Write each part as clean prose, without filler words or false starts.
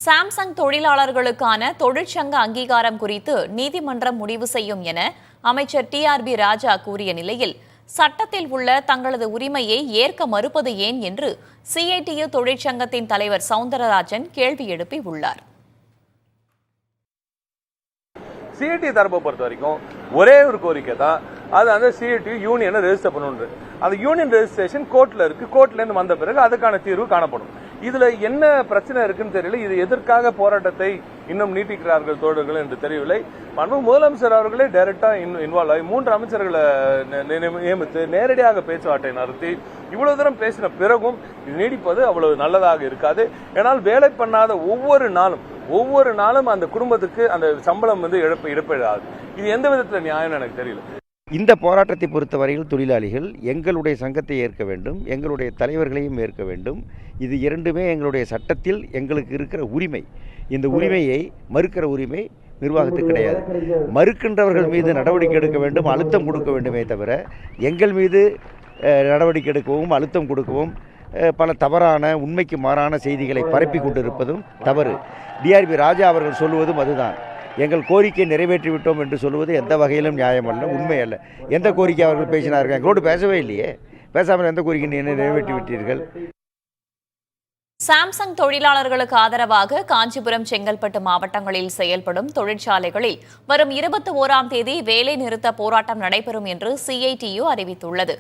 Samsung தொழிலாளர்களுக்கான தொழிற்சங்க அங்கீகாரம் குறித்து நீதிமன்றம் முடிவு செய்யும் என அமைச்சர் டிஆர்பி ராஜா கூறிய நிலையில், சட்டத்தில் உள்ள தங்களது உரிமையை ஏற்க மறுப்பது ஏன் என்று சிஐடியு தொழிற்சங்கத்தின் தலைவர் சவுந்தரராஜன் கேள்வி எழுப்பியுள்ளார். சிஐடி தரப்பை பொறுத்த வரைக்கும் ஒரே ஒரு கோரிக்கை தான், அது அந்த சிஐடி யூனியனை ரெஜிஸ்டர் பண்ணணும். அந்த யூனியன் ரெஜிஸ்ட்ரேஷன் கோர்ட்ல இருக்கு. கோர்ட்ல இருந்து வந்த பிறகு அதுக்கான தீர்வு காணப்படும். இதுல என்ன பிரச்சனை இருக்குன்னு தெரியல. இது எதற்காக போராட்டத்தை இன்னும் நீட்டிக்கிறார்கள் தோழர்கள் என்று தெரியவில்லை. முதலமைச்சர் அவர்களே டைரக்டா இன்வால்வ் ஆகி 3 அமைச்சர்களை நியமித்து நேரடியாக பேச்சுவார்த்தை நடத்தி இவ்வளவு தூரம் பேசின பிறகும் இது நீடிப்பது அவ்வளவு நல்லதாக இருக்காது. ஏனால் வேலை பண்ணாத ஒவ்வொரு நாளும் அந்த குடும்பத்துக்கு அந்த சம்பளம் இழப்பீடாது. இது எந்த விதத்துல நியாயம் எனக்கு தெரியல. இந்த போராட்டத்தை பொறுத்தவரையில் தொழிலாளிகள் எங்களுடைய சங்கத்தை ஏற்க வேண்டும், எங்களுடைய தலைவர்களையும் ஏற்க வேண்டும். இது இரண்டுமே எங்களுடைய சட்டத்தில் எங்களுக்கு இருக்கிற உரிமை. இந்த உரிமையை மறுக்கிற உரிமை நிர்வாகத்துக்கு கிடையாது. மறுக்கின்றவர்கள் மீது நடவடிக்கை எடுக்க வேண்டும், அழுத்தம் கொடுக்க வேண்டுமே தவிர எங்கள் மீது நடவடிக்கை எடுக்கவும் அழுத்தம் கொடுக்கவும் பல தவறான உண்மைக்கு மாறான செய்திகளை பரப்பி கொண்டிருப்பதும் தவறு. டிஆர்பி ராஜா அவர்கள் சொல்லுவதும் அதுதான். எங்கள் கோரிக்கை நிறைவேற்றிவிட்டோம் என்று சொல்வது எந்த வகையிலும் நியாயமல்ல, உண்மை அல்ல. எந்த கோரிக்கை அவர்கள் பேசினார்கள்? எங்களோடு பேசவே இல்லையே. பேசாமல் எந்த கோரிக்கை நிறைவேற்றி விட்டீர்கள்? சாம்சங் தொழிலாளர்களுக்கு ஆதரவாக காஞ்சிபுரம், செங்கல்பட்டு மாவட்டங்களில் செயல்படும் தொழிற்சாலைகளில் வரும் 21ஆம் தேதி வேலை நிறுத்த போராட்டம் நடைபெறும் என்று சிஐடியு அறிவித்துள்ளது.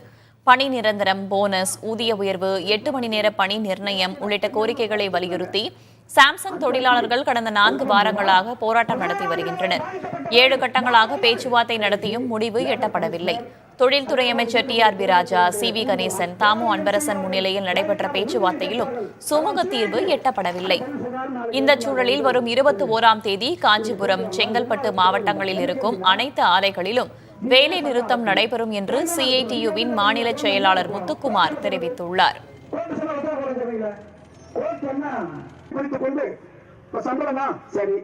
பணி நிரந்தரம், போனஸ், ஊதிய உயர்வு, 8 மணி நேர பணி நிர்ணயம் உள்ளிட்ட கோரிக்கைகளை வலியுறுத்தி சாம்சங் தொழிலாளர்கள் கடந்த 4 வாரங்களாக போராட்டம் நடத்தி வருகின்றனர். 7 கட்டங்களாக பேச்சுவார்த்தை நடத்தியும் முடிவு எட்டப்படவில்லை. தொழில்துறை அமைச்சர் டிஆர்பி ராஜா, சிவி கணேசன், தாமு அன்பரசன் முன்னிலையில் நடைபெற்ற பேச்சுவார்த்தையிலும் சுமூக தீர்வு எட்டப்படவில்லை. இந்த சூழலில் வரும் 21ஆம் தேதி காஞ்சிபுரம், செங்கல்பட்டு மாவட்டங்களில் இருக்கும் அனைத்து ஆலைகளிலும் வேலை நிறுத்தம் நடைபெறும் என்று சிஐடியுவின் மாநில செயலாளர் முத்துக்குமார் தெரிவித்துள்ளார். சம்பளமா சரி.